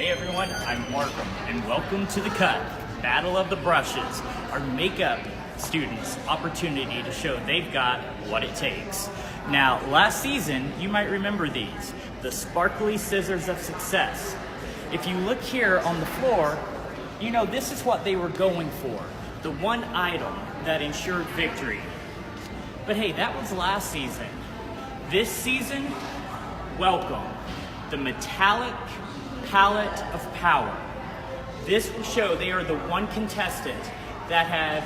Hey everyone, I'm Markham, and welcome to The Cut, Battle of the Brushes, our makeup students' opportunity to show they've got what it takes. Now, last season, you might remember these, the sparkly scissors of success. If you look here on the floor, you know this is what they were going for, the one item that ensured victory. But hey, that was last season. This season, welcome, the metallic palette of power. This will show they are the one contestant that have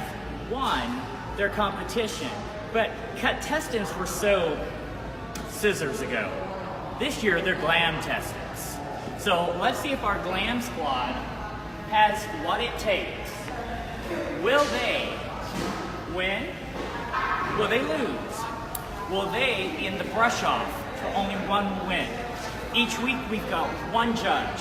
won their competition. But contestants were so scissors ago. This year, they're glam testants. So let's see if our glam squad has what it takes. Will they win? Will they lose? Will they be in the brush off for only one win? Each week we've got one judge,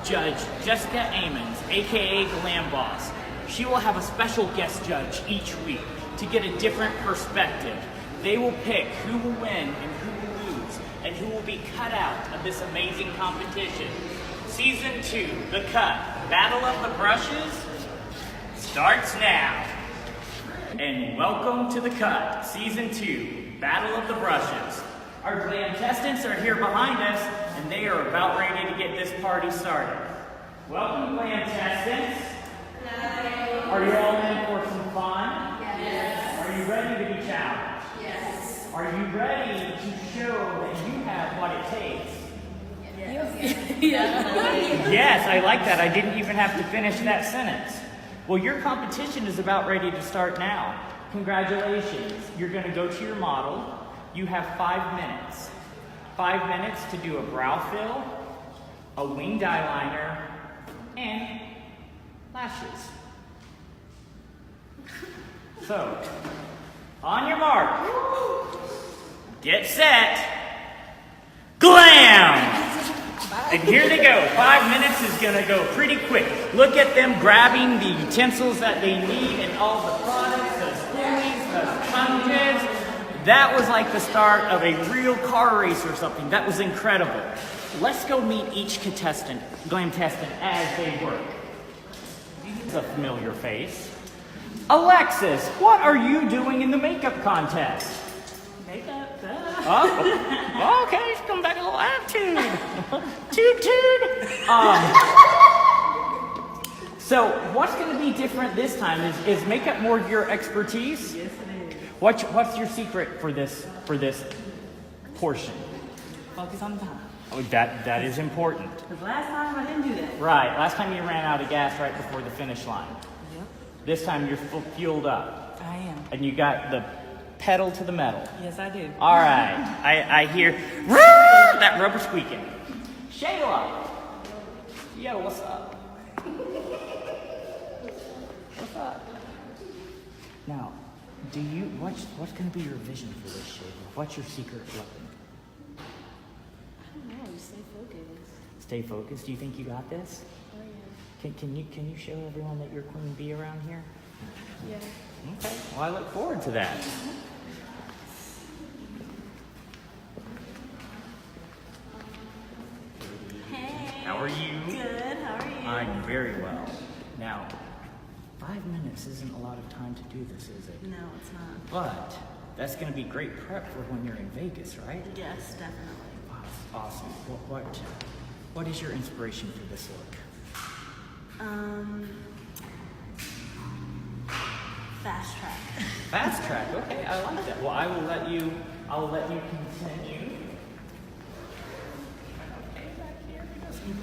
Judge Jessica Amons, aka Glam Boss. She will have a special guest judge each week to get a different perspective. They will pick who will win and who will lose, and who will be cut out of this amazing competition. Season 2, The Cut, Battle of the Brushes, starts now. And welcome to The Cut, Season 2, Battle of the Brushes. Our glam testants are here behind us, and they are about ready to get this party started. Welcome, glam testants. Hello. Are you all in for some fun? Yes. Are you ready to be challenged? Yes. Are you ready to show that you have what it takes? Yes. Yes, I like that. I didn't even have to finish that sentence. Well, your competition is about ready to start now. Congratulations. You're going to go to your model. You have 5 minutes. 5 minutes to do a brow fill, a winged eyeliner, and lashes. So, on your mark, get set, glam! And here they go. 5 minutes is going to go pretty quick. Look at them grabbing the utensils that they need and all the products, the spoonies, the sponges. That was like the start of a real car race or something. That was incredible. Let's go meet each contestant, glam testant, as they work. He's a familiar face. Alexis, what are you doing in the makeup contest? Makeup. Oh, okay, she's coming back a little attitude. Toot. So what's going to be different this time? Is makeup more your expertise? Yes, it is. What's your secret for this portion? Focus on time. Oh, that is important. Because last time I didn't do that. Right. Last time you ran out of gas right before the finish line. Yep. This time you're fueled up. I am. And you got the pedal to the metal. Yes, I do. All right. I hear that rubber squeaking. Shayla. Yo, what's up? What's up? Now, what's going to be your vision for this, Shayla? What's your secret weapon? I don't know, just stay focused. Stay focused. Do you think you got this? Oh yeah. Can you show everyone that you're queen bee around here? Yeah. Okay. Well, I look forward to that. Hey. How are you? Good. How are you? I'm very well. Now, 5 minutes isn't a lot of time to do this, is it? No, it's not. But that's going to be great prep for when you're in Vegas, right? Yes, definitely. Awesome. What is your inspiration for this look? Fast track. Fast track. Okay, I like that. Well, I will let you continue. Okay, back here. We got some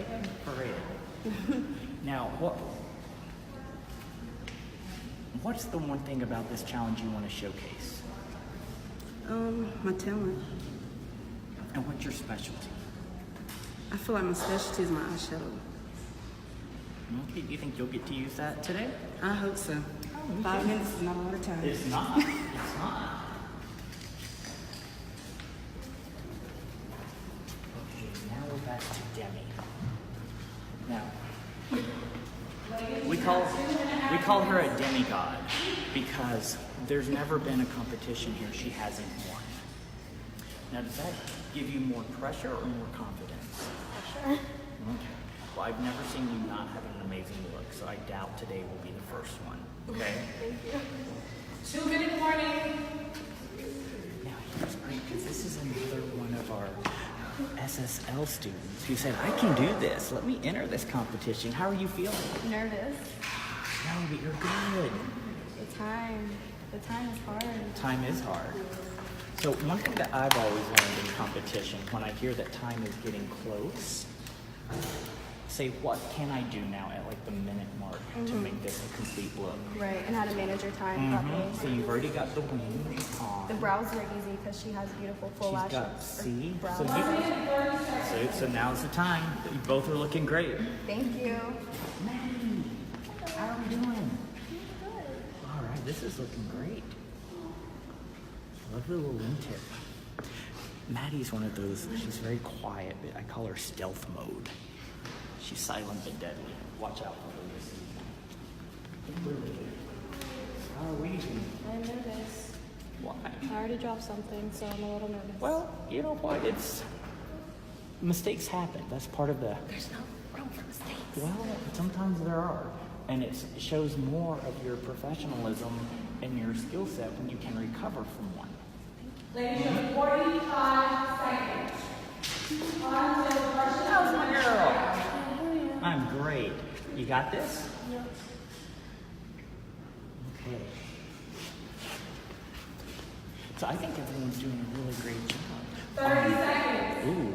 hair parade. Now, what's the one thing about this challenge you want to showcase? My talent. And what's your specialty? I feel like my specialty is my eyeshadow. Okay, do you think you'll get to use that today? I hope so. 5 minutes is not a lot of time. It's not. It's not. Okay, now we're back to Demi. Now, we call her a demigod because there's never been a competition here she hasn't won. Now, does that give you more pressure or more confidence? Pressure. Well, I've never seen you not have an amazing look, so I doubt today will be the first one. Okay? Thank you. 2-minute warning. Now, here's great, because this is another one of our SSL students who said, I can do this. Let me enter this competition. How are you feeling? Nervous. No, but you're good. The time is hard. Time is hard. So one thing that I've always learned in competition, when I hear that time is getting close, say, what can I do now at like the minute mark to make this a complete look? Right, and how to manage your time properly. So you've already got the wings on. The brows are easy because she has beautiful full She's lashes. got, see? Brows. So now's the time. You both are looking great. Thank you. Maddie, how are we doing? All right, this is looking great. Lovely little wing tip. Maddie's one of those, she's very quiet, but I call her stealth mode. She's silent but deadly. Watch out for her this season. How are we doing? I'm nervous. Why? I already dropped something, so I'm a little nervous. Well, you know what? Mistakes happen. That's part of the. There's no room for mistakes. Well, sometimes there are. And it shows more of your professionalism and your skill set when you can recover from one. Ladies, you have 45 seconds. How's my girl? I'm great. You got this? Yep. Okay. So I think everyone's doing a really great job. 30 seconds. Ooh.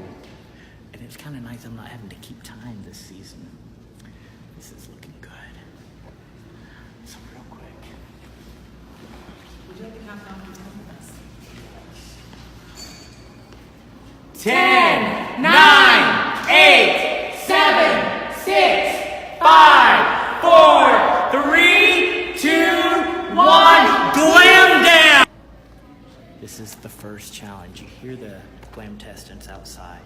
And it's kind of nice I'm not having to keep time this season. This is looking good. So real quick. Would you like to count down from 10 minutes? 10, 9, 8, 7, 6, 5, 4, 3, 2, 1, glam down! This is the first challenge. You hear the glam testants outside.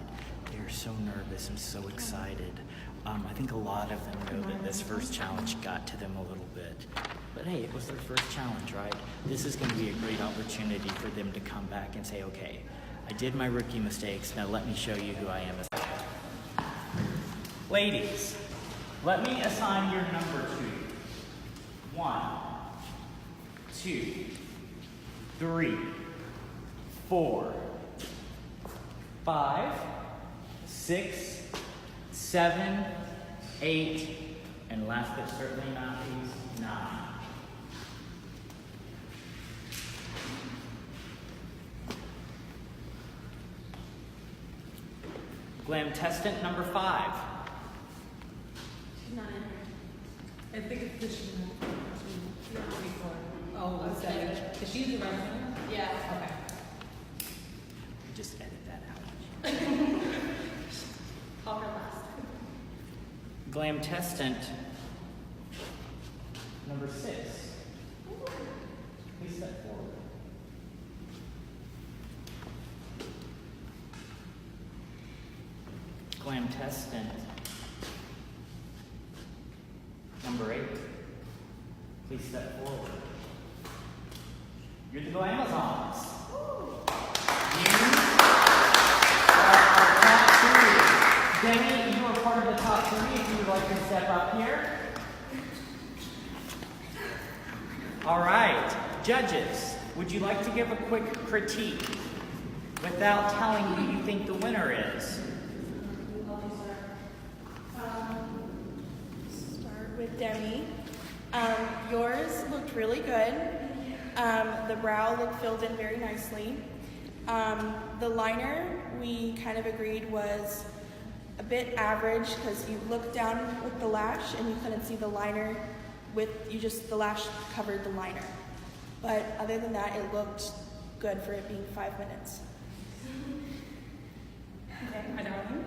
They're so nervous and so excited. I think a lot of them know that this first challenge got to them a little bit. But hey, it was their first challenge, right? This is going to be a great opportunity for them to come back and say, okay, I did my rookie mistakes, now let me show you who I am as a ladies, let me assign your number to you. 1, 2, 3, 4, 5, 6, 7, 8, and last but certainly not least, 9. Glam testant number 5. She's not in here. I think it's this one. Oh, that's 7. Is she the right one? Yeah. Okay. Just edit that out. Call her last. Glam testant number 6. Please step forward. Glam testant number 8. Please step forward. You're the Glamazons. You are our top 3. Demi, you are part of the top 3 if you would like to step up here. All right, judges, would you like to give a quick critique without telling who you think the winner is? Start with Demi. Yours looked really good. The brow looked filled in very nicely. The liner, we kind of agreed was a bit average because you looked down with the lash and you couldn't see the liner the lash covered the liner. But other than that, it looked good for it being 5 minutes. Okay, hi darling.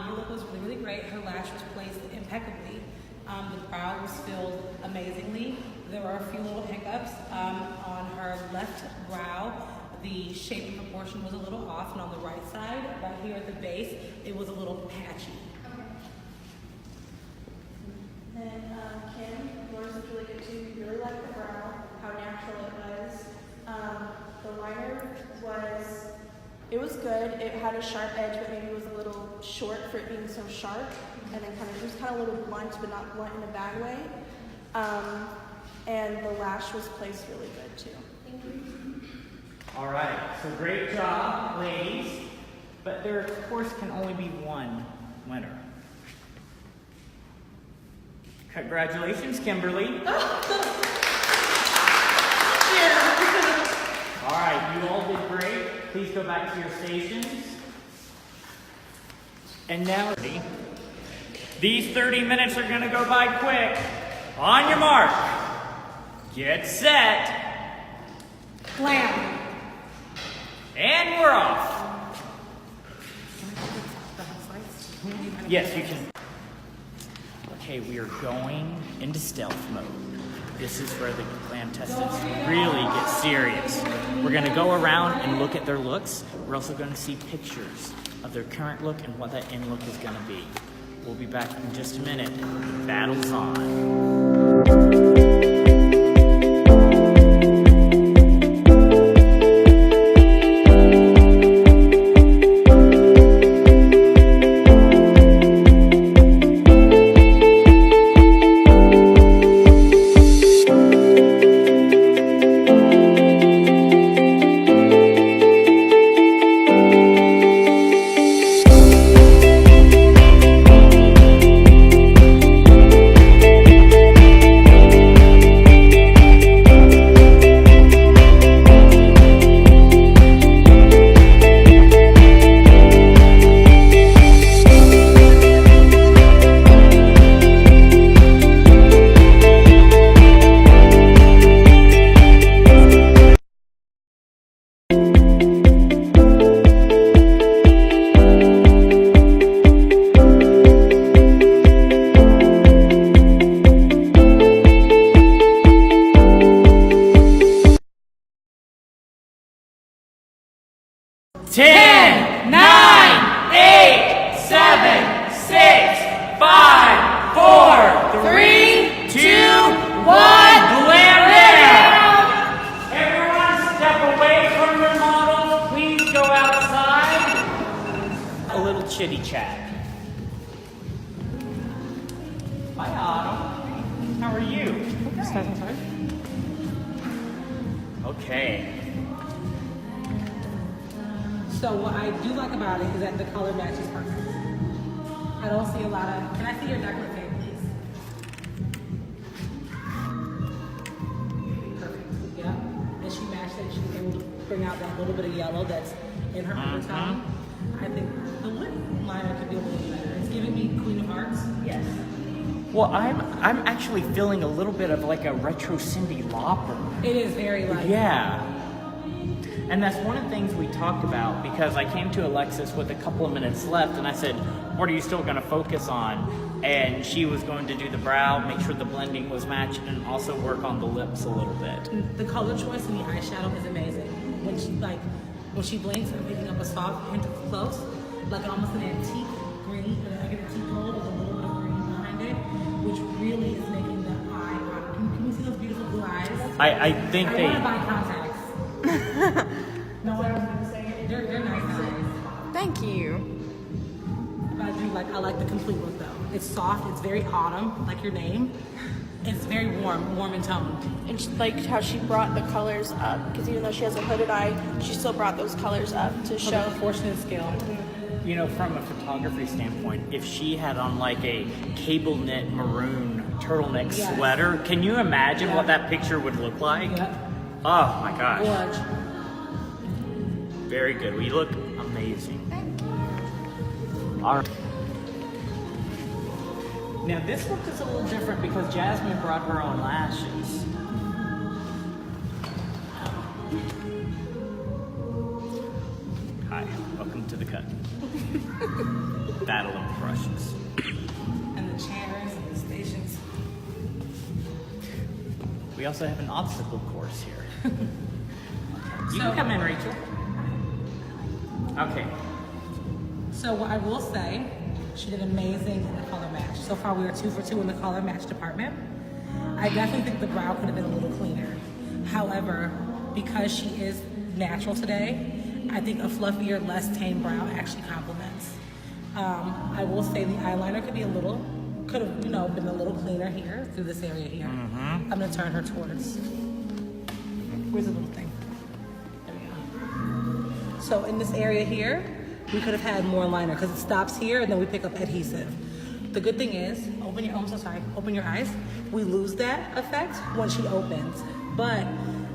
Your look was really, really great. Her lash was placed impeccably. The brow was filled amazingly. There were a few little hiccups on her left brow. The shape and proportion was a little off, and on the right side, right here at the base, it was a little patchy. Then Kim, yours looked really good too. We really liked the brow, how natural it was. The liner was It was good. It had a sharp edge, but maybe it was a little short for it being so sharp. And then it was kind of a little blunt, but not blunt in a bad way. And the lash was placed really good too. Thank you. All right, so great job, ladies. But there, of course, can only be one winner. Congratulations, Kimberly. All right, you all did great. Please go back to your stations. And now, these 30 minutes are going to go by quick. On your mark, get set, Glam. and we're off. Yes, you can. Okay, we are going into stealth mode. This is where the glam testants really get serious. We're gonna go around and look at their looks. We're also gonna see pictures of their current look and what that end look is gonna be. We'll be back in just a minute. The battle's on. Chitty chat. Hi, Autumn. How are you? Okay. So what I do like about it is that the color match is perfect. I don't see a lot of, can I see your necklace here, please? Perfect, yeah. And she matched it, she was able to bring out that little bit of yellow that's in her undertone. I think the lip liner could be a little better. It's giving me Queen of Hearts. Yes. Well, I'm actually feeling a little bit of like a retro Cyndi Lauper. It is very light. Yeah. And that's one of the things we talked about, because I came to Alexis with a couple of minutes left and I said, what are you still going to focus on? And she was going to do the brow, make sure the blending was matched, and also work on the lips a little bit. The color choice in the eyeshadow is amazing. When she blinks, I'm picking up a soft hint of close, like almost an antique green, like an antique gold with a little bit of green behind it, which really is making the eye pop. Can we see those beautiful blue eyes? I think I want to buy contacts. No one was going to say it. They're nice eyes. Thank you. But I like the complete look though. It's soft, it's very autumn, like your name. It's very warm and toned. And she liked how she brought the colors up, because even though she has a hooded eye, she still brought those colors up to show. The proportionate scale. You know, from a photography standpoint, if she had on like a cable knit maroon turtleneck sweater, can you imagine what that picture would look like? Yep. Oh my gosh. Gorge. Very good. We look amazing. All right. Now this look is a little different because Jasmine brought her own lashes. Hi, welcome to the cut. Battle of the brushes. And the chairs and the stations. We also have an obstacle course here. You can come in, Rachel. Okay. So what I will say, she did amazing in the color match. So far we are 2 for 2 in the color match department. I definitely think the brow could have been a little cleaner. However, because she is natural today, I think a fluffier, less tame brow actually complements. I will say the eyeliner could have, been a little cleaner here through this area here. I'm gonna turn her towards. Where's the little thing? There we go. So in this area here, we could have had more liner because it stops here and then we pick up adhesive. The good thing is, open your eyes. We lose that effect when she opens. But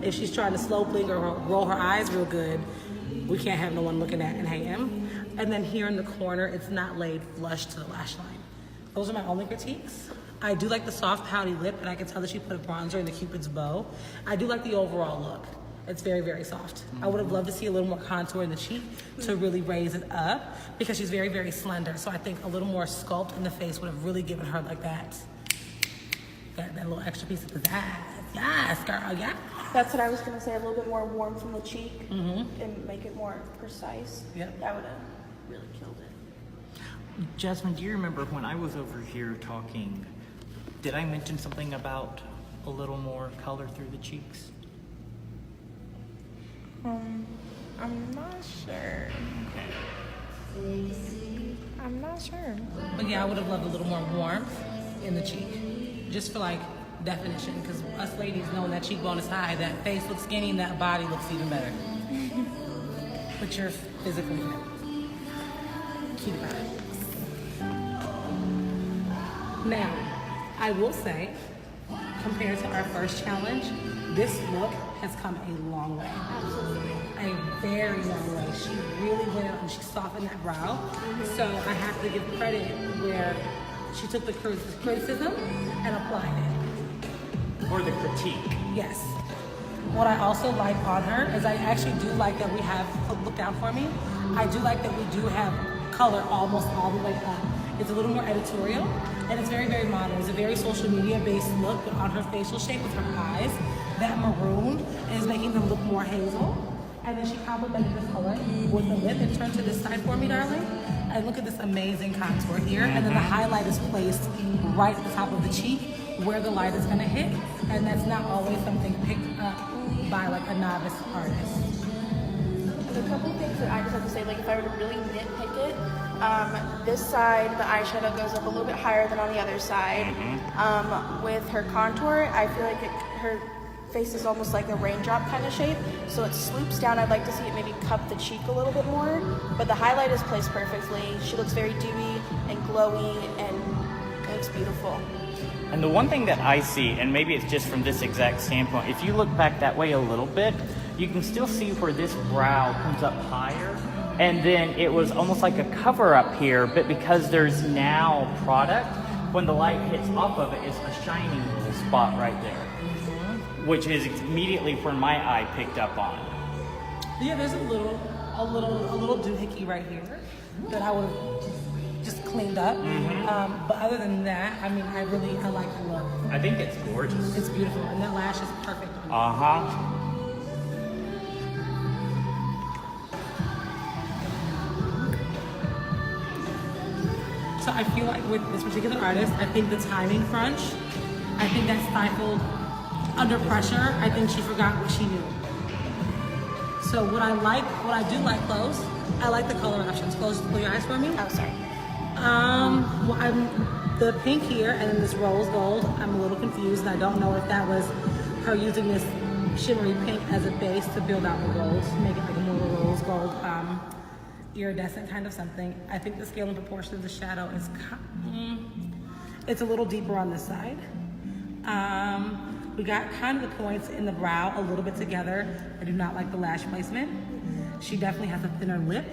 if she's trying to slow blink or roll her eyes real good, we can't have no one looking at and hanging. And then here in the corner, it's not laid flush to the lash line. Those are my only critiques. I do like the soft pouty lip, and I can tell that she put a bronzer in the Cupid's bow. I do like the overall look. It's very, very soft. I would have loved to see a little more contour in the cheek to really raise it up because she's very, very slender. So I think a little more sculpt in the face would have really given her like that little extra piece of pizzazz. Yes, girl, yeah. That's what I was gonna say. A little bit more warm from the cheek and make it more precise. Yep. That would have really killed it. Jasmine, do you remember when I was over here talking, did I mention something about a little more color through the cheeks? I'm not sure. I'm not sure. But yeah, I would have loved a little more warmth in the cheek, just for like definition, because us ladies know that cheekbone is high, that face looks skinny, and that body looks even better. But you're physically fit. Keep it on. Now, I will say, compared to our first challenge, this look has come a long way. A very long way. She really went out and she softened that brow. So I have to give credit where she took the criticism and applied it. Or the critique? Yes. What I also like on her is I actually do like that we have, look down for me, I do like that we do have color almost all the way up. It's a little more editorial and it's very, very modern. It's a very social media based look, but on her facial shape with her eyes, that maroon is making them look more hazel. And then she complemented this color with the lip and turned to this side for me, darling. And look at this amazing contour here. And then the highlight is placed right at the top of the cheek where the light is gonna hit. And that's not always something picked up by like a novice artist. There's a couple of things that I just have to say, like if I were to really nitpick it, this side, the eyeshadow goes up a little bit higher than on the other side. With her contour, I feel like her face is almost like a raindrop kind of shape, so it sloops down. I'd like to see it maybe cup the cheek a little bit more, but the highlight is placed perfectly. She looks very dewy and glowy and it looks beautiful. And the one thing that I see, and maybe it's just from this exact standpoint, if you look back that way a little bit, you can still see where this brow comes up higher. And then it was almost like a cover up here, but because there's now product, when the light hits off of it, it's a shining little spot right there, which is immediately where my eye picked up on. Yeah, there's a little doohickey right here that I would have just cleaned up. But other than that, I mean, I like the look. I think it's gorgeous. It's beautiful, and that lash is perfect. So I feel like with this particular artist, I think the timing crunch, I think that stifled under pressure. I think she forgot what she knew. So what I do like close, I like the color options. Close your eyes for me. Oh, sorry. Well, the pink here and then this rose gold, I'm a little confused and I don't know if that was her using this shimmery pink as a base to build out the gold, make it like a more rose gold, iridescent kind of something. I think the scale and proportion of the shadow is, it's a little deeper on this side. We got kind of the points in the brow a little bit together. I do not like the lash placement. She definitely has a thinner lip,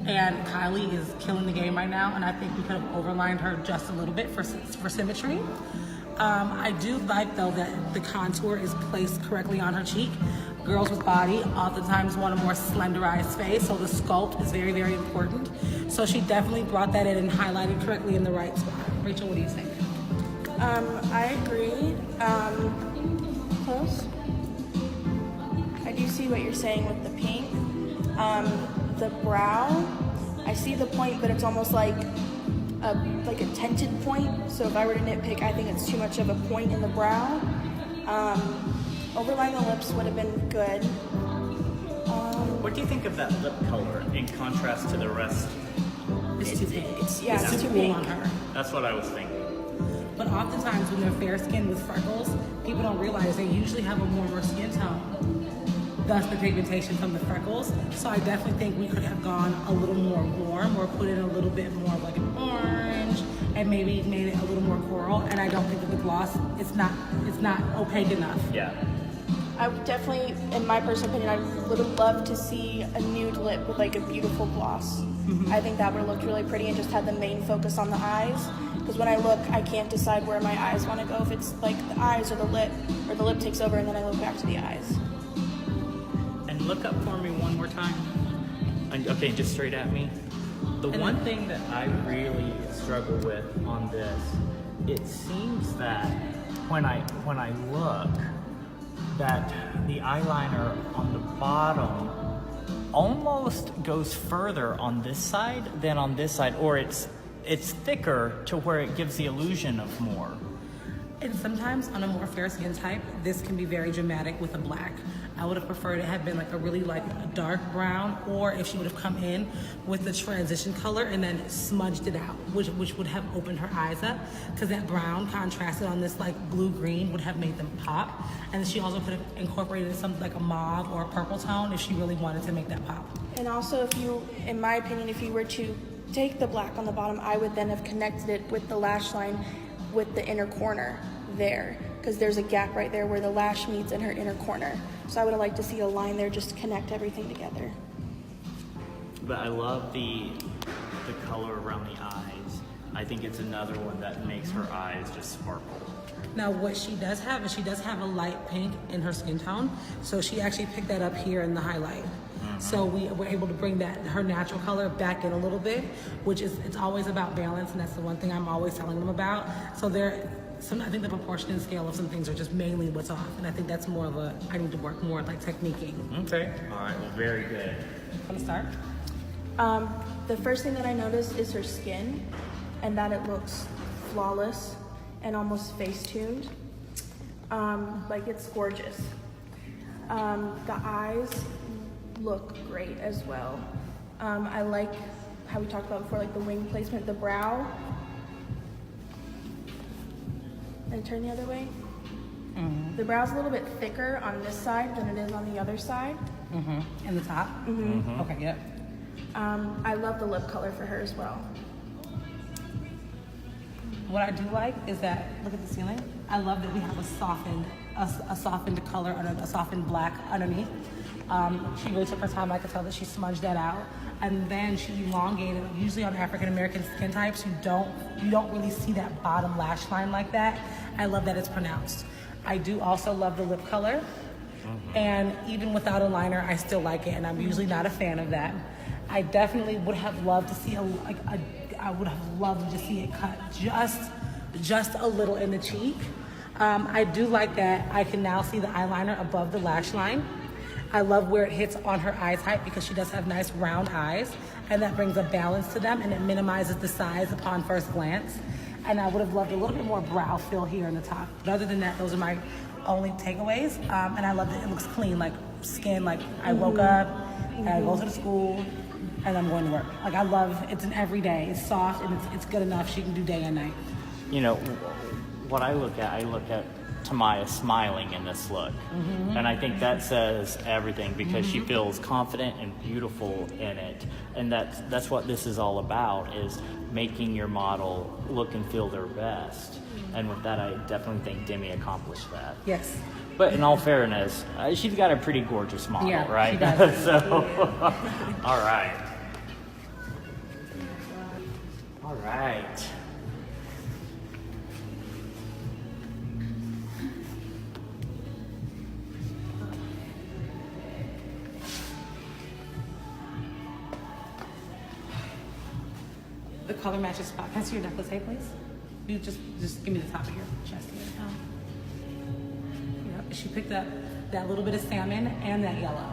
and Kylie is killing the game right now, and I think we could have overlined her just a little bit for symmetry. I do like, though, that the contour is placed correctly on her cheek. Girls with body oftentimes want a more slenderized face, so the sculpt is very, very important. So she definitely brought that in and highlighted correctly in the right spot. Rachel, what do you think? I agree. Close. I do see what you're saying with the pink. The brow, I see the point, but it's almost like a tinted point. So if I were to nitpick, I think it's too much of a point in the brow. Overline the lips would have been good. What What do you think of that lip color in contrast to the rest? It's too pink. It's too too cool pink. on her. That's what I was thinking. But oftentimes when they're fair skinned with freckles, people don't realize they usually have a warmer skin tone. Thus the pigmentation from the freckles. So I definitely think we could have gone a little more warm or put in a little bit more of like an orange and maybe made it a little more coral. And I don't think that the gloss, it's not opaque enough. Yeah. I would definitely, in my personal opinion, I would have loved to see a nude lip with like a beautiful gloss. I think that would have looked really pretty and just had the main focus on the eyes. Because when I look, I can't decide where my eyes want to go, if it's like the eyes or the lip takes over and then I look back to the eyes. And look up for me one more time. Okay, just straight at me. The one thing that I really struggle with on this, it seems that when I look, that the eyeliner on the bottom almost goes further on this side than on this side, or it's thicker to where it gives the illusion of more. And sometimes on a more fair skin type, this can be very dramatic with a black. I would have preferred it had been like a really like a dark brown, or if she would have come in with the transition color and then smudged it out, which would have opened her eyes up, because that brown contrasted on this like blue green would have made them pop. And she also could have incorporated something like a mauve or a purple tone if she really wanted to make that pop. And also, if you, in my opinion, if you were to take the black on the bottom, I would then have connected it with the lash line with the inner corner there, because there's a gap right there where the lash meets in her inner corner. So I would have liked to see a line there just to connect everything together. But I love the color around the eyes. I think it's another one that makes her eyes just sparkle. Now what she does have is she does have a light pink in her skin tone, so she actually picked that up here in the highlight. So we were able to bring that her natural color back in a little bit, which is, it's always about balance, and that's the one thing I'm always telling them about. So I think the proportion and scale of some things are just mainly what's off, and I think that's more of a, I need to work more like techniquing. Okay. All right. Well, very good. Want to start? The first thing that I noticed is her skin, and that it looks flawless and almost face-tuned. Like, it's gorgeous. The eyes look great as well. I like how we talked about before, like the wing placement, the brow. And turn the other way. The brow's a little bit thicker on this side than it is on the other side. In the top? Okay, yep. I love the lip color for her as well. What I do like is that, look at the ceiling. I love that we have a softened color, a softened black underneath. She really took her time. I could tell that she smudged that out. And then she elongated. Usually on African American skin types, you don't really see that bottom lash line like that. I love that it's pronounced. I do also love the lip color. And even without a liner, I still like it, and I'm usually not a fan of that. I definitely would have loved to see I would have loved to see it cut just a little in the cheek. I do like that I can now see the eyeliner above the lash line. I love where it hits on her eye type, because she does have nice round eyes, and that brings a balance to them, and it minimizes the size upon first glance. And I would have loved a little bit more brow fill here in the top. But other than that, those are my only takeaways. And I love that it looks clean, like skin, like I woke up, and I go to the school, and I'm going to work. Like, I love, it's an everyday, it's soft, and it's good enough. She can do day and night. You know, what I look at Tamaya smiling in this look. And I think that says everything, because she feels confident and beautiful in it. And that's what this is all about, is making your model look and feel their best. And with that, I definitely think Demi accomplished that. Yes. But in all fairness, she's got a pretty gorgeous model, Yeah, right? she does. So, all right. All right. The color matches spot. Can I see your necklace, hey, please? You just give me the top of your chest here. Yep. She picked up that little bit of salmon and that yellow.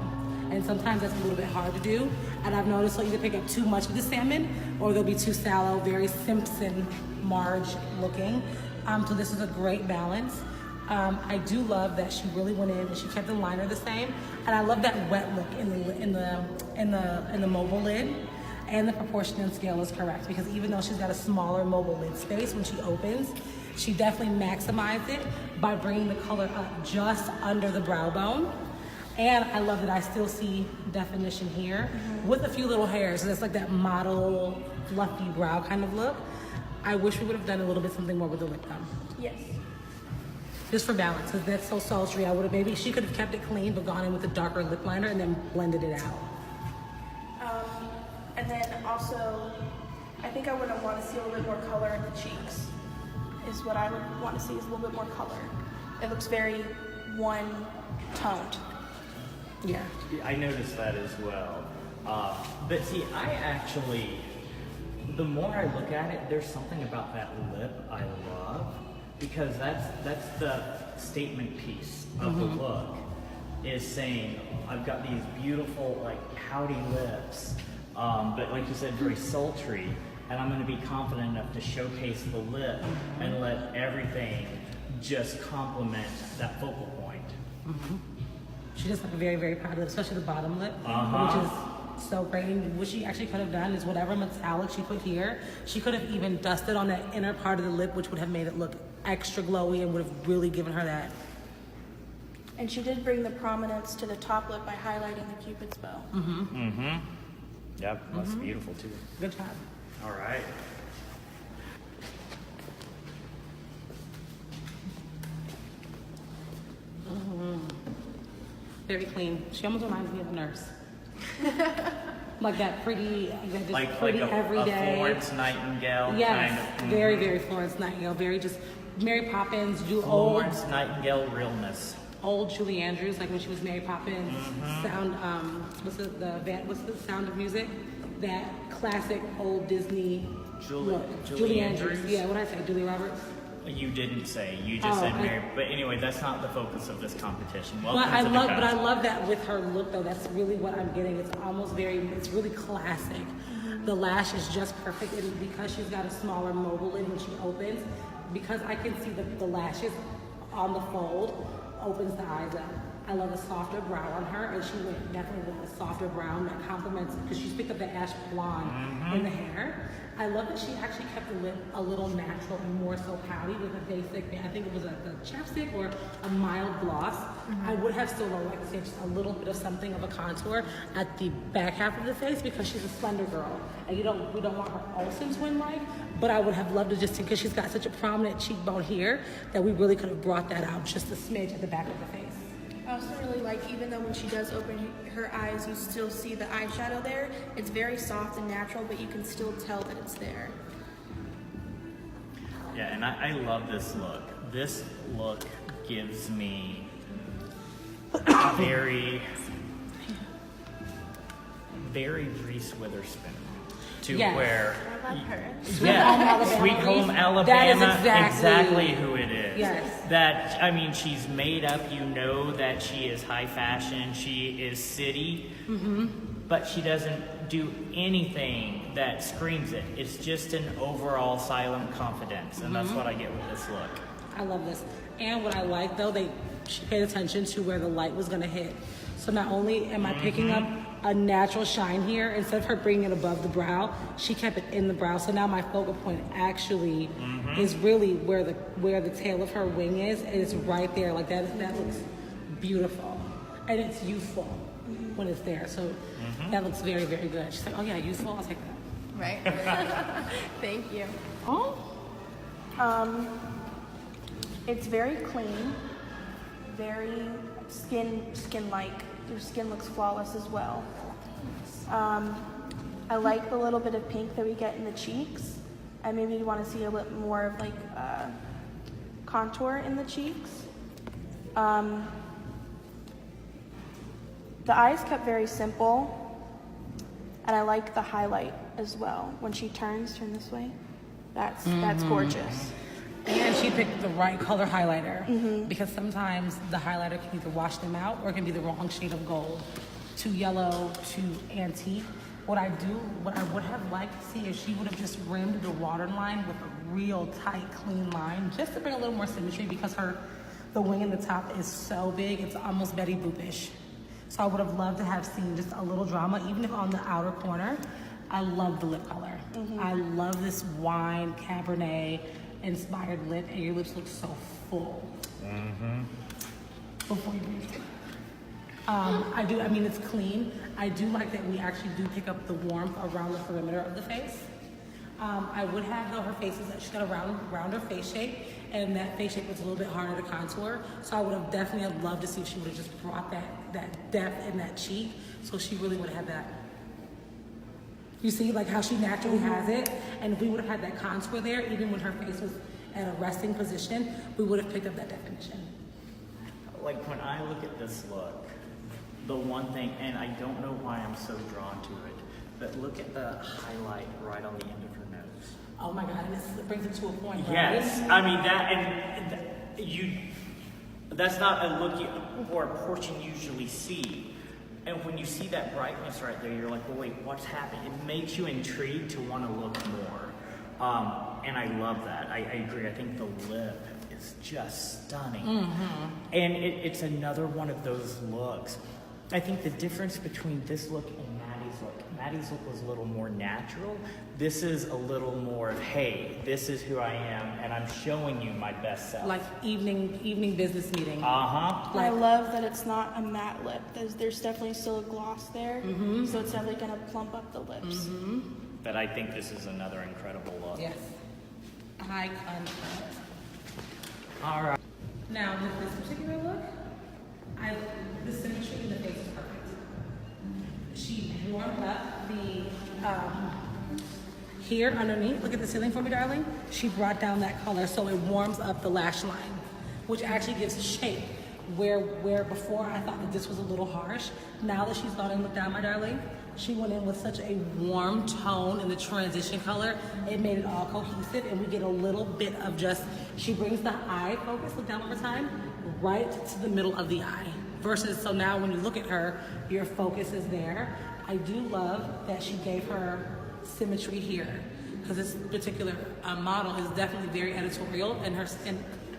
And sometimes that's a little bit hard to do. And I've noticed she'll either pick up too much of the salmon, or they'll be too sallow, very Simpson Marge looking. So this is a great balance. I do love that she really went in and she kept the liner the same, and I love that wet look in the mobile lid, and the proportion and scale is correct because even though she's got a smaller mobile lid space when she opens, she definitely maximized it by bringing the color up just under the brow bone. And I love that I still see definition here with a few little hairs. So it's like that model fluffy brow kind of look. I wish we would have done a little bit something more with the lip though. Yes. Just for balance, because that's so sultry. I would have maybe she could have kept it clean, but gone in with a darker lip liner and then blended it out. And then also, I think I would want to see a little bit more color in the cheeks. Is what I would want to see is a little bit more color. It looks very one-toned. Yeah. I noticed that as well. But see, I actually, the more I look at it, there's something about that lip I love, because that's the statement piece of the look, is saying, I've got these beautiful, like, pouty lips, but like you said, very sultry, and I'm going to be confident enough to showcase the lip and let everything just complement that focal point. She does look very, very proud of it, especially the bottom lip, which is so great. And what she actually could have done is whatever metallic she put here, she could have even dusted on that inner part of the lip, which would have made it look extra glowy and would have really given her that. And she did bring the prominence to the top lip by highlighting the Cupid's bow. Yep, that's beautiful too. Good job. All right. Very clean. She almost reminds me of a nurse. Like that pretty, just Like pretty a everyday. Florence Nightingale Yes, kind of. very, very Florence Nightingale. Very just Mary Poppins, Florence Nightingale realness. old Julie Andrews, like when she was Mary Poppins. Sound, what's the Sound of Music? That classic old Disney look. Julie Andrews? Yeah, what did I say? Julie Roberts. You didn't say. You just said okay. Mary. But anyway, that's not the focus of this competition. But Welcome I to the love, cast. but I love that with her look though. That's really what I'm getting. It's almost it's really classic. The lash is just perfect, and because she's got a smaller mobile lid when she opens, because I can see the lashes on the fold, opens the eyes up. I love a softer brow on her, and she went definitely with a softer brown that complements, because she's picked up the ash blonde in the hair. I love that she actually kept the lip a little natural and more so pouty with a basic, I think it was a chapstick or a mild gloss. I would have still liked to say just a little bit of something of a contour at the back half of the face, because she's a slender girl, and we don't want her Olsen twin-like, but I would have loved to just, because she's got such a prominent cheekbone here, that we really could have brought that out just a smidge at the back of the face. I also really like, even though when she does open her eyes, you still see the eyeshadow there. It's very soft and natural, but you can still tell that it's there. Yeah, and I love this look. This look gives me very, very Reese Witherspoon. To Yes. where, I love her. Sweet Home That Alabama, is exactly who it is. Yes. That, I mean, she's made up, you know that she is high fashion, she is city, but she doesn't do anything that screams it. It's just an overall silent confidence, and that's what I get with this look. I love this. And what I like though, she paid attention to where the light was gonna hit. So not only am I picking up a natural shine here, instead of her bringing it above the brow, she kept it in the brow. So now my focal point actually is really where the tail of her wing is. And it's right there, like that looks beautiful. And it's youthful when it's there. So that looks very, very good. She's like, oh yeah, youthful, I'll take that. Right? Thank you. Oh, It's very clean, very skin-like. Your skin looks flawless as well. I like the little bit of pink that we get in the cheeks. I maybe want to see a little more of like contour in the cheeks. The eyes kept very simple, and I like the highlight as well. When she turn this way, that's gorgeous. and she picked the right color highlighter, because sometimes the highlighter can either wash them out or it can be the wrong shade of gold. Too yellow, too antique. What I would have liked to see is she would have just rimmed the waterline with a real tight, clean line, just to bring a little more symmetry, because her The wing in the top is so big, it's almost Betty Boop-ish. So I would have loved to have seen just a little drama, even if on the outer corner. I love the lip color. I love this wine Cabernet inspired lip, and your lips look so full. Before you breathe. I mean, it's clean. I do like that we actually do pick up the warmth around the perimeter of the face. I would have, though, her face is, she's got a rounder face shape, and that face shape was a little bit harder to contour. So I would have definitely loved to see if she would have just brought that depth in that cheek, so she really would have had that. You see, like how she naturally has it, and if we would have had that contour there, even when her face was at a resting position, we would have picked up that definition. Like when I look at this look, the one thing, and I don't know why I'm so drawn to it, but look at the highlight right on the end of her nose. Oh my God, and this brings it to a point. Yes, Right? I mean that's not a look or a portion you usually see. And when you see that brightness right there, you're like, well, wait, what's happening? It makes you intrigued to want to look more. And I love that. I agree. I think the lip is just stunning. And it's another one of those looks. I think the difference between this look and Maddie's look was a little more natural. This is a little more of, hey, this is who I am, and I'm showing you my best self. Like evening business meeting. I love that it's not a matte lip. There's definitely still a gloss there, so it's definitely gonna plump up the lips. But I think this is another incredible look. Yes. High contrast. All right. Now with this particular look, the symmetry in the face is perfect. She warmed up the here underneath. Look at the ceiling for me, darling. She brought down that color so it warms up the lash line, which actually gives shape. Where before I thought that this was a little harsh. Now that she's gone and looked down, my darling, she went in with such a warm tone in the transition color. It made it all cohesive, and we get a little bit of just, she brings the eye focus, look down one more time, right to the middle of the eye. Versus, so now when you look at her, your focus is there. I do love that she gave her symmetry here, because this particular model is definitely very editorial, and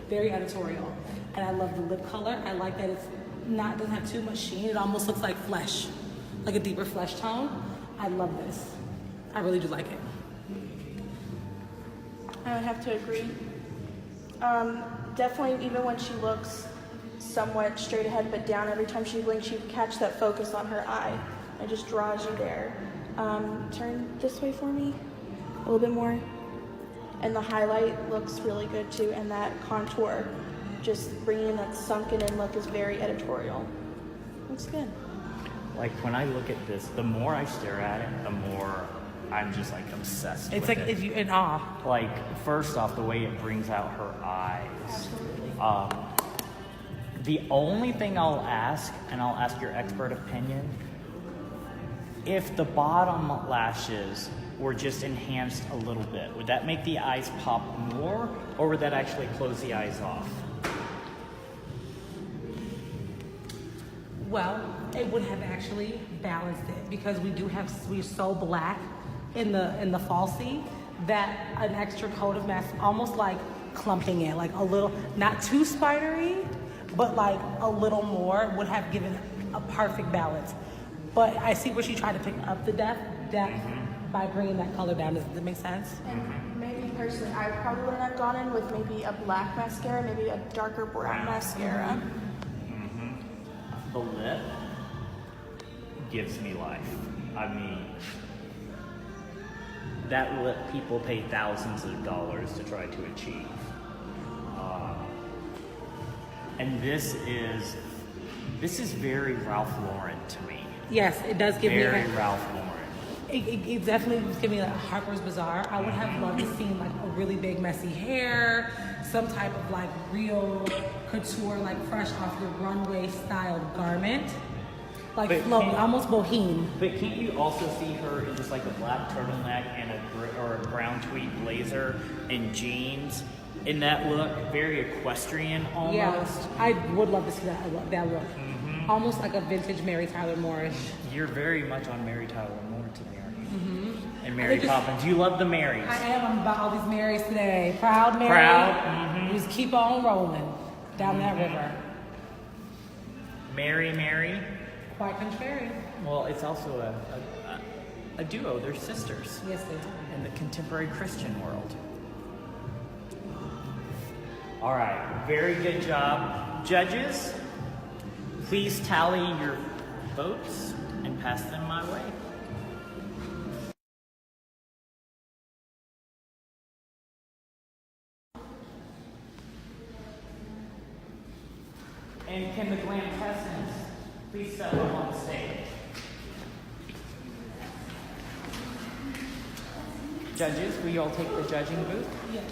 very editorial. And I love the lip color. I like that it's doesn't have too much sheen. It almost looks like flesh, like a deeper flesh tone. I love this. I really do like it. I would have to agree. Definitely, even when she looks somewhat straight ahead but down, every time she blinks, you catch that focus on her eye. It just draws you there. Turn this way for me, a little bit more. And the highlight looks really good too, and that contour, just bringing that sunken in look, is very editorial. Looks good. Like when I look at this, the more I stare at it, the more I'm just like obsessed It's with like it. if you in awe. Like, first off, the way it brings out her eyes. The only thing I'll ask, and I'll ask your expert opinion, if the bottom lashes were just enhanced a little bit, would that make the eyes pop more, or would that actually close the eyes off? Well, it would have actually balanced it, because we're so black in the falsie that an extra coat of mask, almost like clumping it, like a little, not too spidery, but like a little more, would have given a perfect balance. But I see where she tried to pick up the depth by bringing that color down. Does that make sense? And maybe personally, I probably wouldn't have gone in with maybe a black mascara, maybe a darker brown mascara. The lip gives me life. I mean, that lip people pay thousands of dollars to try to achieve. And this is very Ralph Lauren to me. Yes, it does give Very me Ralph Lauren. it definitely was giving me like Harper's Bazaar. I would have loved to see like a really big messy hair, some type of like real couture, like fresh off your runway styled garment, like But flowy, almost boheme. But can't you also see her in just like a black turtleneck and a brown tweed blazer and jeans? In that look, very equestrian almost. Yeah, I would love to see that look. Almost like a vintage Mary Tyler Moore-ish. You're very much on Mary Tyler Moore today, aren't you? And I Mary think it's- Poppins. You love the Marys. I am. I'm about all these Marys today. Proud Mary. Proud. We just keep on rolling. down that river. Mary, Mary. Quite contrary. Well, it's also a duo. They're sisters Yes, they do. in the contemporary Christian world. All right, very good job. Judges, please tally your votes and pass them my way. And can the Glam Testants please step up on the stage? Judges, will you all take the judging booth? Yes.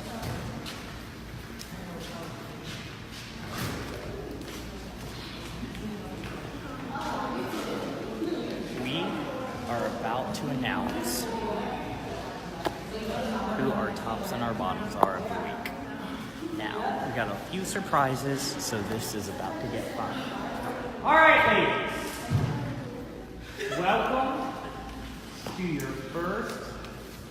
We are about to announce who our tops and our bottoms are of the week. Now, we got a few surprises, so this is about to get fun. All right, ladies. Welcome to your first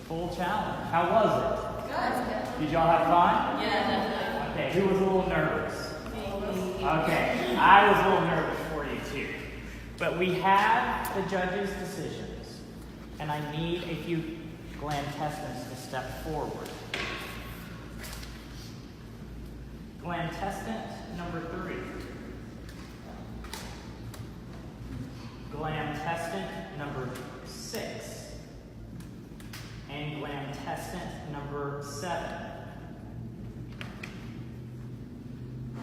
full challenge. How was it? Good. Did y'all have fun? Yeah, definitely. Okay, who was a little nervous? Me. Okay, I was a little nervous for you too. But we have the judges' decisions, and I need a few Glam Testants to step forward. Glam Testant number 3. Glam Testant number 6. And Glam Testant number 7.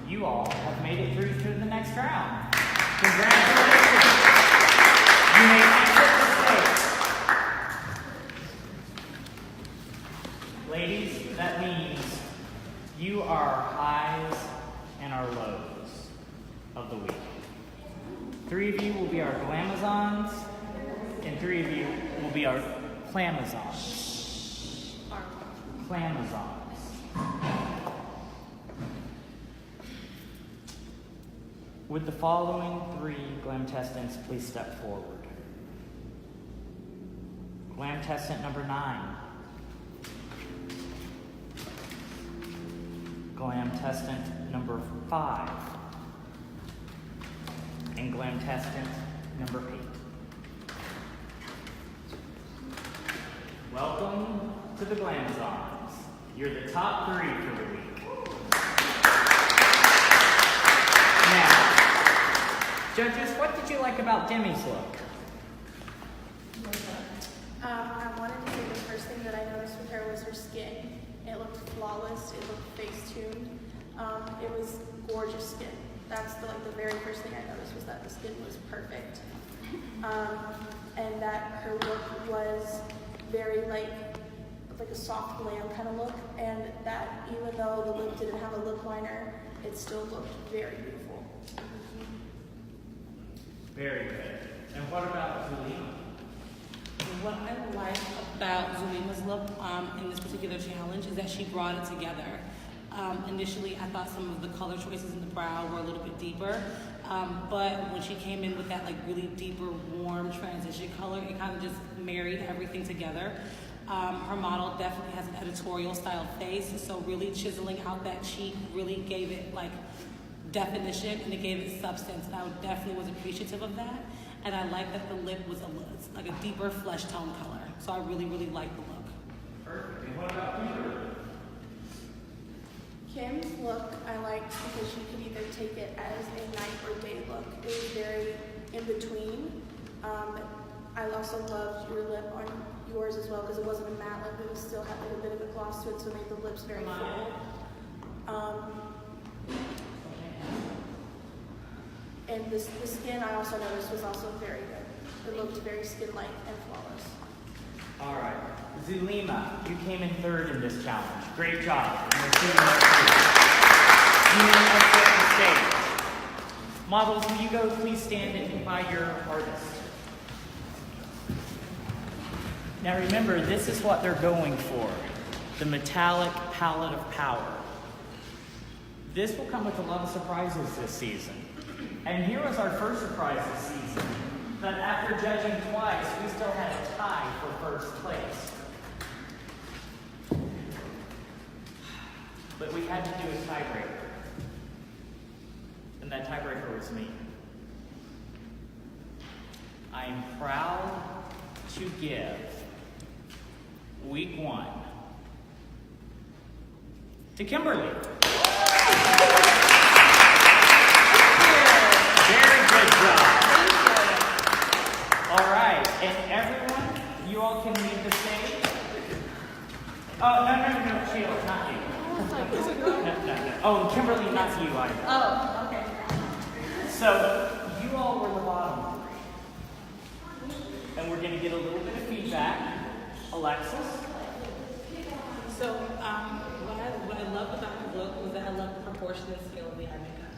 You all have made it through to the next round. Congratulations. You may exit the stage. Ladies, that means you are our highs and our lows of the week. 3 of you will be our Glamazons, and 3 of you will be our Clamazons. Clamazons. Would the following 3 Glam Testants please step forward? Glam Testant number 9. Glam Testant number 5. And Glam Testant number 8. Welcome to the Glamazons. You're the top 3 for the week. Now, judges, what did you like about Demi's look? I wanted to say the first thing that I noticed with her was her skin. It looked flawless. It looked face-tuned. It was gorgeous skin. That's the very first thing I noticed was that the skin was perfect, and that her look was very like a soft glam kind of look, and that even though the lip didn't have a lip liner, it still looked very beautiful. Very good. And what about Zulima? What I like about Zulima's look in this particular challenge is that she brought it together. Initially, I thought some of the color choices in the brow were a little bit deeper, but when she came in with that really deeper, warm transition color, it kind of just married everything together. Her model definitely has an editorial style face, so really chiseling out that cheek really gave it definition, and it gave it substance, and I definitely was appreciative of that. And I like that the lip was a deeper flesh tone color, so I really, really like the look. Perfect. And what about Peter? Kim's look I liked because you could either take it as a night or day look. It was very in between. I also loved your lip on yours as well because it wasn't a matte lip. It still had a bit of a gloss to it, so it made the lips very full. And the skin I also noticed was also very good. It looked very skin-like and flawless. All right. Zulima, you came in 3rd in this challenge. Great job. You may exit the stage. Models, will you go please stand and by your artist? Now remember, this is what they're going for. The metallic palette of power. This will come with a lot of surprises this season. And here was our first surprise this season. But after judging twice, we still had a tie for 1st place. But we had to do a tiebreaker. then that tiebreaker was me. I am proud to give week 1 to Kimberly. Very good job. All right, and everyone, you all can leave the stage. Oh, no, Sheila, not you. No. Oh, and Kimberly, not you either. Oh, okay. So, you all were the bottom. And we're going to get a little bit of feedback. Alexis? So, what I loved about the look was that I loved the proportion and scale of the eye makeup.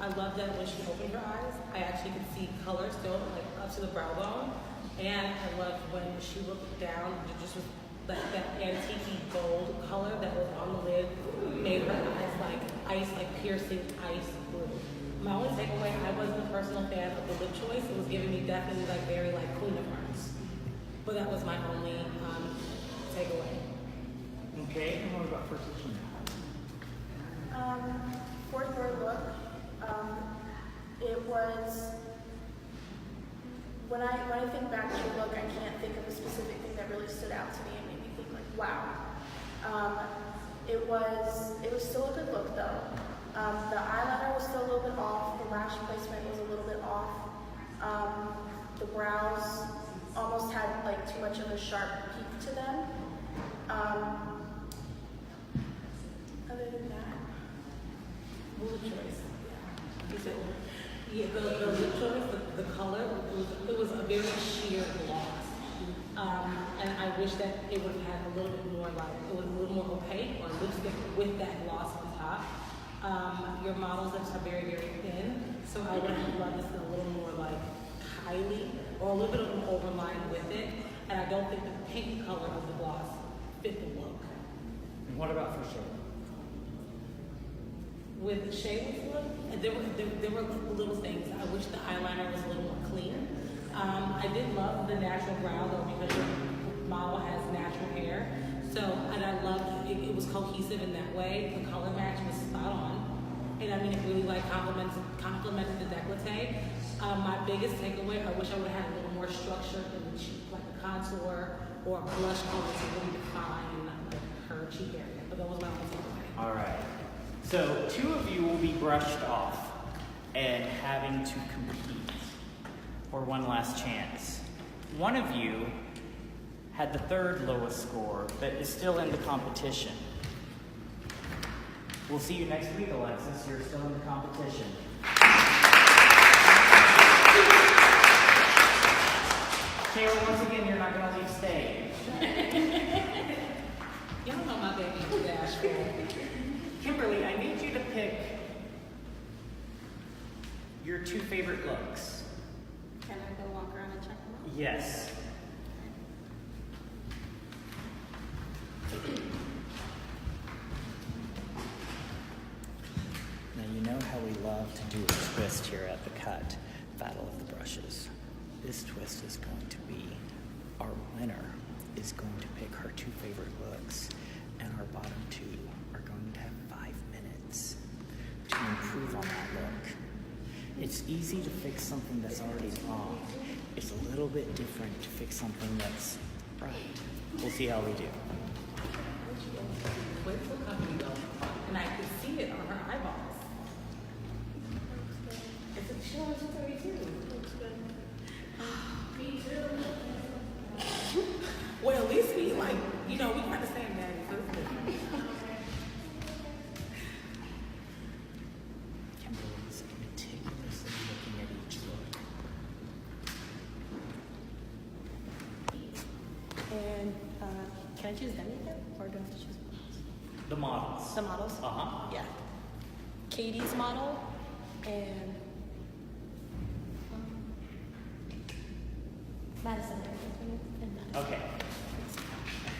I loved that when she opened her eyes, I actually could see color still, like up to the brow bone. And I loved when she looked down, just with like that antique gold color that was on the lid, made her eyes like ice, like piercing ice blue. My only takeaway, I wasn't a personal fan of the lip choice. It was giving me definitely like very like Queen of Hearts. But that was my only takeaway. Okay, and what about first edition? For your look, it was when I think back to your look, I can't think of a specific thing that really stood out to me and made me think like, wow. It was still a good look though. The eyeliner was still a little bit off. The lash placement was a little bit off. The brows almost had like too much of a sharp peak to them. Other than that, Lip choice. Yeah, the lip choice, the color, it was a very sheer gloss. And I wish that it would have had a little bit more like, it was a little more opaque or lipstick with that gloss on top. Your model's lips are very, very thin, so I would have loved this a little more like Kylie or a little bit of an overline with it. And I don't think the pink color of the gloss fit the look. And what about for sure? With the shade look, there were little things. I wish the eyeliner was a little more clean. I did love the natural brow though because your model has natural hair. So, and I loved it was cohesive in that way. The color match was spot on. And I mean, it really like complemented the décolleté. My biggest takeaway, I wish I would have had a little more structure in the cheek, like a contour or a blush color to really define her cheek area. But that was my only takeaway. All right. So 2 of you will be brushed off and having to compete for one last chance. One of you had the 3rd lowest score, but is still in the competition. We'll see you next week, Alexis. You're still in the competition. Taylor, once again, you're not going to leave stage. Y'all know my baby is Asheville. Kimberly, I need you to pick your 2 favorite looks. Can I go walk around and check them out? Yes. Now you know how we love to do a twist here at the Cut, Battle of the Brushes. This twist is going to be our winner is going to pick her 2 favorite looks, and our bottom 2 are going to have 5 minutes to improve on that look. It's easy to fix something that's already wrong. It's a little bit different to fix something that's right. We'll see how we do. Wait till company though, and I could see it on her eyeballs. It's a chill 232. Looks good. Me too. Well, at least we like, we got the same daddy, so it's different. Kimberly's meticulously looking at each look. And can I choose them again, or do I have to choose The models. the models? Uh-huh. Yeah. Katie's model and Madison. And Madison. Okay.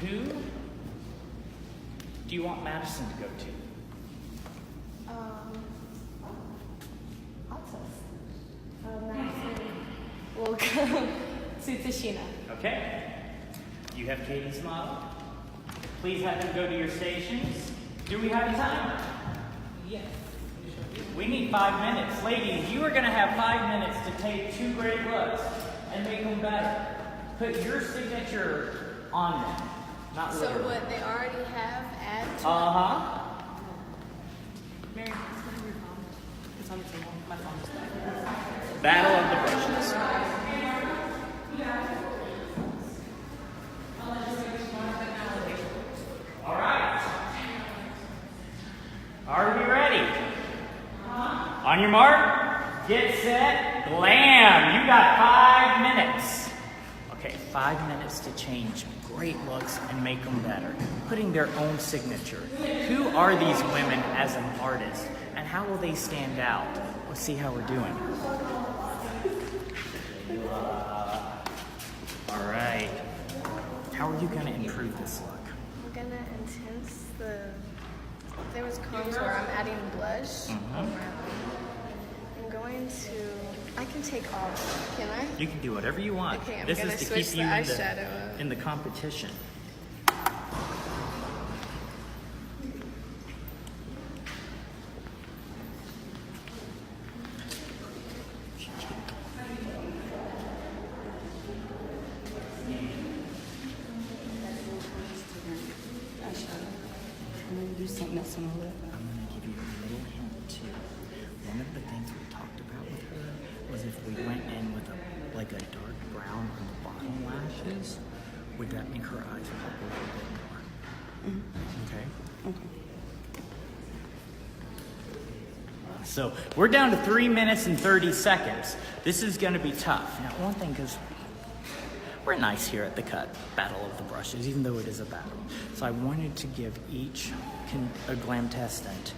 Who do you want Madison to go to? Hot sauce. Madison will go to Tashina. Okay. You have Katie's model. Please have them go to your stations. Do we have time? Yes. We need 5 minutes. Ladies, you are going to have 5 minutes to take 2 great looks and make them better. Put your signature on them, not So literally. what they already have, add to Uh-huh. Mary, can I have your phone? It's on the table. My phone is there. Battle of the Brushes. All right. Are we ready? On your mark, get set, glam. You got 5 minutes. Okay, 5 minutes to change great looks and make them better. Putting their own signature. Who are these women as an artist? And how will they stand out? Let's see how we're doing. All right. How are you going to improve this look? I'm gonna intense the. There was combs where I'm adding blush. I'm going to. I can take off. Can I? You can do whatever you want. Okay, I'm this gonna is to switch keep the you eyeshadow up. in the competition. Eyeshadow. I'm gonna do something else on the lip. I'm going to give you a little hint too. One of the things we talked about with her was if we went in with like a dark brown on the bottom lashes, would that make her eyes pop a little bit more? Okay. Okay. So we're down to 3 minutes and 30 seconds. This is going to be tough. Now, one thing, because we're nice here at the Cut Battle of the Brushes, even though it is a battle. So I wanted to give each a glam testant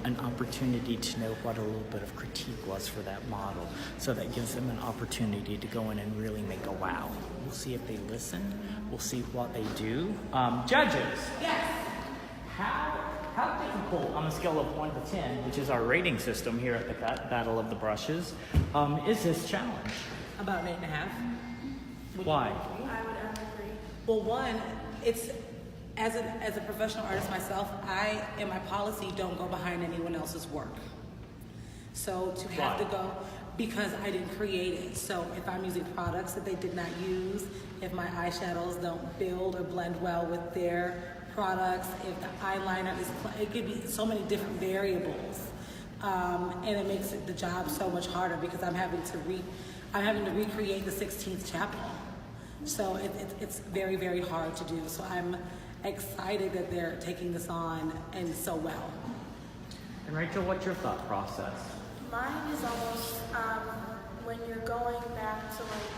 an opportunity to know what a little bit of critique was for that model. So that gives them an opportunity to go in and really make a wow. We'll see if they listen. We'll see what they do. Judges. Yes. How difficult on a scale of 1 to 10, which is our rating system here at the Cut Battle of the Brushes, is this challenge? About 8.5. Why? I would agree. Well, one, it's as a professional artist myself, I in my policy don't go behind anyone else's work. So to have Why? to go because I didn't create it. So if I'm using products that they did not use, if my eyeshadows don't build or blend well with their products, if the eyeliner is, it could be so many different variables, and it makes the job so much harder because I'm having to recreate the 16th chapel. So it's very, very hard to do. So I'm excited that they're taking this on and so well. And Rachel, what's your thought process? Mine is almost when you're going back to like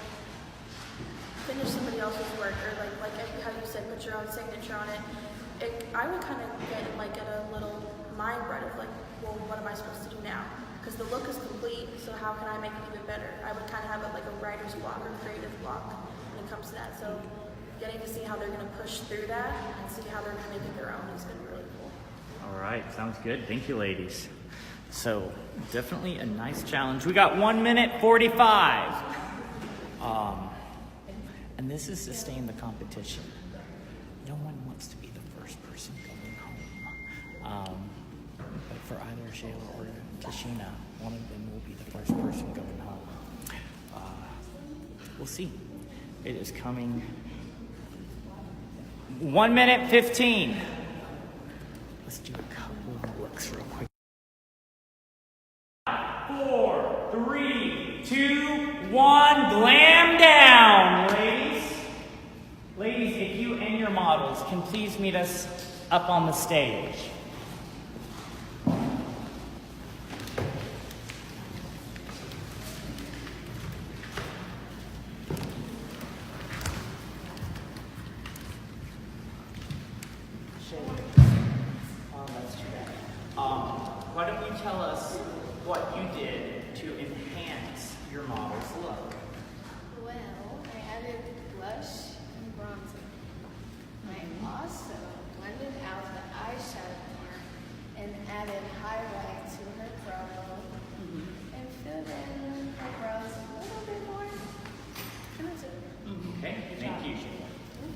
finish somebody else's work or like how you said put your own signature on it. I would kind of get a little mind run of like, well, what am I supposed to do now? Because the look is complete, so how can I make it even better? I would kind of have it like a writer's block or creative block when it comes to that. So getting to see how they're going to push through that and see how they're going to make it their own is going to be really cool. All right, sounds good. Thank you, ladies. So definitely a nice challenge. We got 1 minute 45. And this is to stay in the competition. No one wants to be the first person going home. But for either Shayla or Tashina, one of them will be the first person going home. We'll see. It is coming. 1 minute 15. Let's do a couple of looks real quick. 4, 3, 2, 1, glam down, ladies. Ladies, if you and your models can please meet us up on the stage. Why don't you tell us what you did to enhance your model's look? Well, I added blush and bronzer. I also blended out the eyeshadow more and added highlight to her brow and filled in her brows a little bit more. And that's it. Okay, thank you.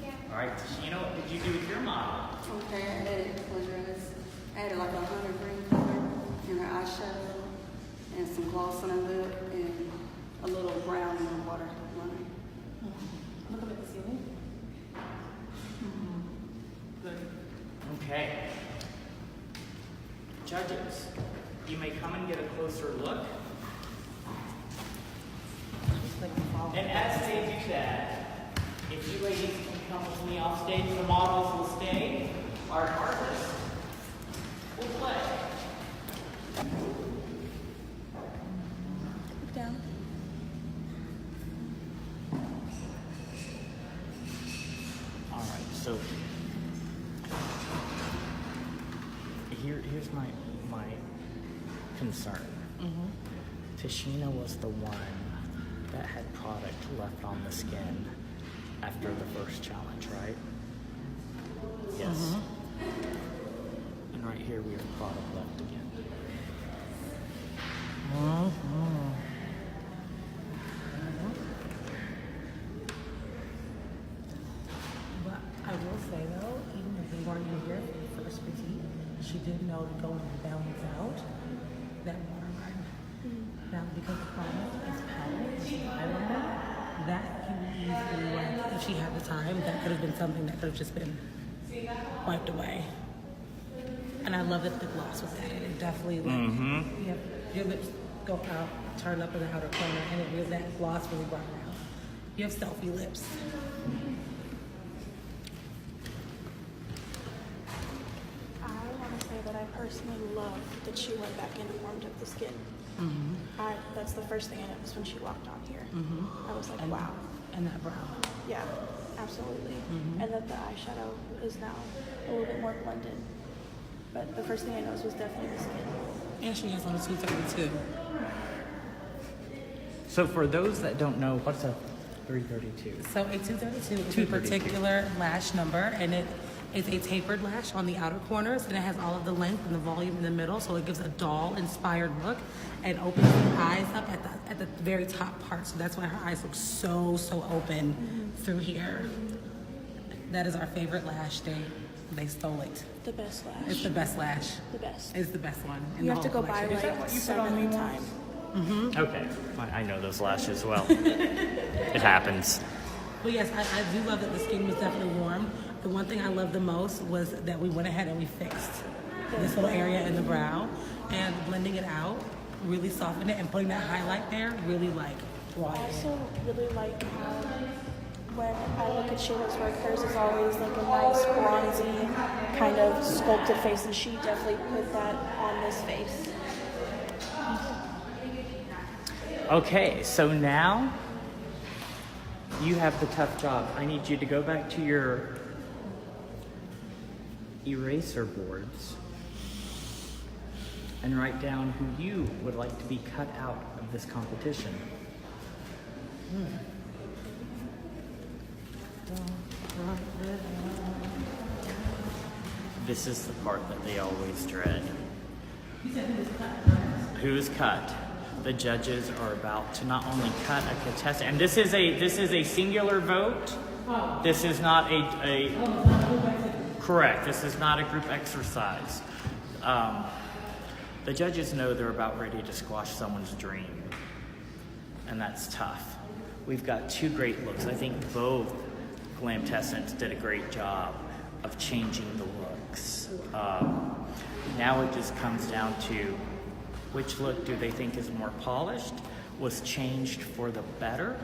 Okay. All right, Tashina, what did you do with your model? Okay, I added close your eyes. I added like a hunter green color in her eyeshadow and some gloss on her lip, and a little brown in the waterline. Look up at the ceiling. Good. Okay. Judges, you may come and get a closer look. Just like the fall. And as they do that, if you ladies can come with me off stage, the models will stay. Our artists will play. Down. All right, so here's my concern. Tashina was the one that had product left on the skin after the first challenge, right? Yes. And right here we have product left again. But I will say though, even if we weren't even here for the first critique, she did know to go and balance out that waterline. Now, because the product is powder, it's eyeliner, that can be easily like, if she had the time, that could have been something that could have just been wiped away. And I love that the gloss was added. It definitely, like, your lips go out, turn up in the outer corner, and it really, that gloss really brought it out. You have selfie lips. I want to say that I personally love that she went back in and warmed up the skin. That's the first thing I noticed when she walked on here. I was like, wow. And that brow. Yeah, absolutely. And that the eyeshadow is now a little bit more blended. But the first thing I noticed was definitely the skin. And she has on a 232. So for those that don't know, what's a 332? So a 232 is a 232. particular lash number, and it is a tapered lash on the outer corners, and it has all of the length and the volume in the middle, so it gives a doll-inspired look and opens the eyes up at the very top part. So that's why her eyes look so open through here. That is our favorite lash. They stole it. The best lash. It's the best lash. The best. It's the best one. in You the have to whole go buy collection. like 7 times. Okay, I know those lashes well. It happens. But yes, I do love that the skin was definitely warm. The one thing I loved the most was that we went ahead and we fixed this little area in the brow, and blending it out really softened it, and putting that highlight there really like brought I it in. also really like how when I look at Shayla's work, hers is always like a nice bronzy kind of sculpted face, and she definitely put that on this face. Okay, so now you have the tough job. I need you to go back to your eraser boards and write down who you would like to be cut out of this competition. This is the part that they always dread. Who's cut? The judges are about to not only cut a contestant, and this is a singular vote. This is not a correct. This is not a group exercise. The judges know they're about ready to squash someone's dream, and that's tough. We've got two great looks. I think both Glamtessants did a great job of changing the looks. Now it just comes down to which look do they think is more polished, was changed for the better,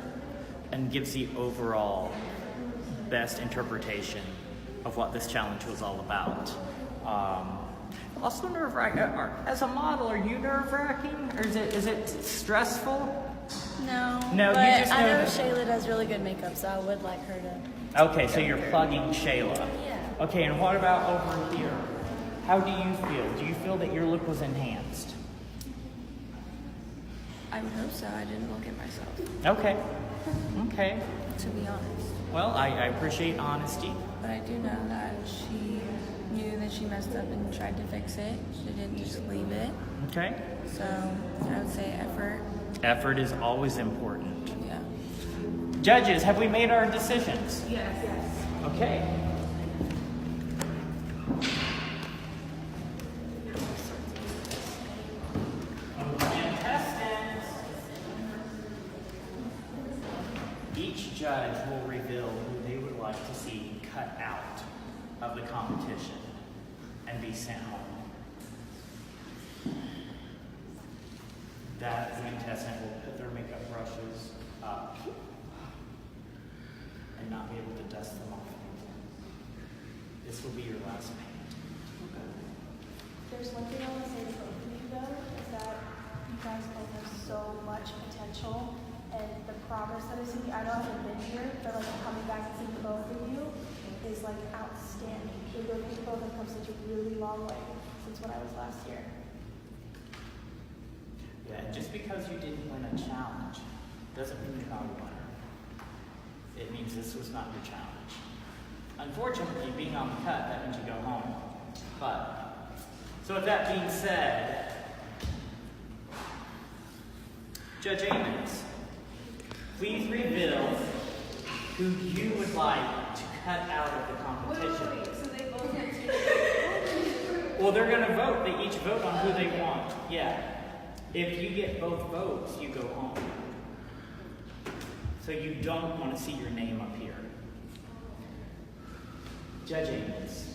and gives the overall best interpretation of what this challenge was all about. Also nerve-wracking. As a model, are you nerve-wracking, or is it stressful? No. No, you but just I know know that- Shayla does really good makeup, so I would like her to. Okay, so you're plugging Shayla. Yeah. Okay, and what about over here? How do you feel? Do you feel that your look was enhanced? I would hope so. I didn't look at myself, Okay. Okay. to be honest. Well, I appreciate honesty. But I do know that she knew that she messed up and tried to fix it. She didn't just leave it. Okay. So I would say effort. Effort is always important. Yeah. Judges, have we made our decisions? Yes. Okay. Fantastic. reveal who they would like to see cut out of the competition and be sent home. That contestant will put their makeup brushes up and not be able to dust them off anymore. This will be your last paint. There's one thing I want to say to both of you though, is that you guys both have so much potential, and the progress that I see, I know I haven't been here, but like coming back and seeing both of you is like outstanding. You both have come such a really long way since when I was last year. Yeah, and just because you didn't win a challenge doesn't mean you're not a winner. It means this was not your challenge. Unfortunately, being on the cut, that means you go home. But, so with that being said, Judge Amons, please reveal who you would like to cut out of the competition. Wait, so they both have to. Well, they're going to vote. They each vote on who they want. Yeah. If you get both votes, you go home. So you don't want to see your name up here. Judge Amons,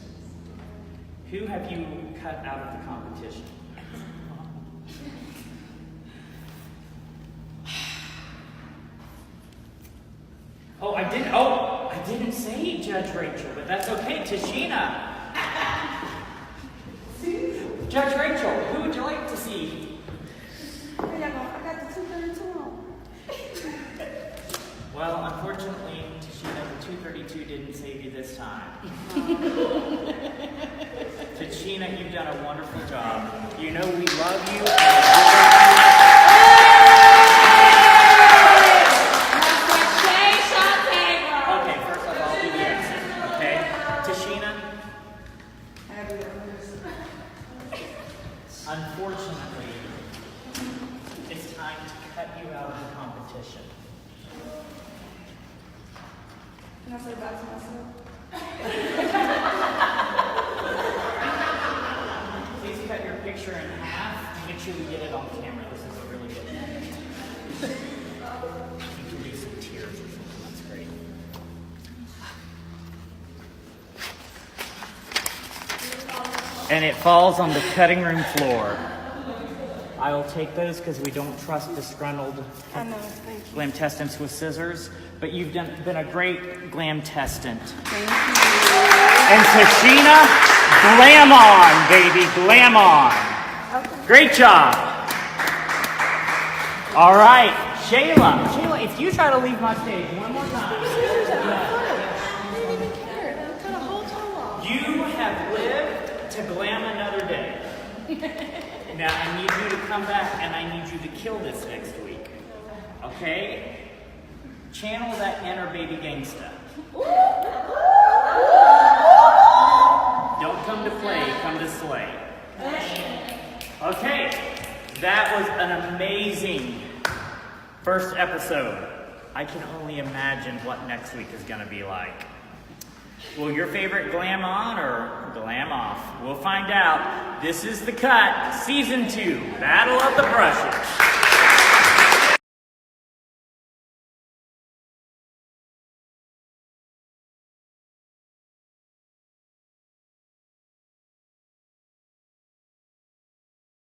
who have you cut out of the competition? I didn't say Judge Rachel, but that's okay. Tashina. Judge Rachel, who would you like to see? I got the 232 on. Well, unfortunately, Tashina, the 232 didn't save you this time. Tashina, you've done a wonderful job. You know we love you. Okay, first of all, do the exit, okay? Tashina? Unfortunately, it's time to cut you out of the competition. Can I say back to myself? Please cut your picture in half. Make sure we get it on camera. This is a really good moment. You can do some tears or something. That's great. And it falls on the cutting room floor. I will take those because we don't trust disgruntled I know, thank you. glam testants with scissors. But you've been a great glam testant. Thank you. And Tashina, glam on, baby, glam on. Great job. All right, Shayla. Shayla, if you try to leave my stage one more time. I didn't even care. I cut a whole toe off. You have lived to glam another day. Now I need you to come back and I need you to kill this next week. Okay? Channel that inner baby gangsta. Don't come to play, come to slay. Okay, that was an amazing first episode. I can only imagine what next week is going to be like. Will your favorite glam on or glam off? We'll find out. This is The Cut, Season 2, Battle of the Brushes.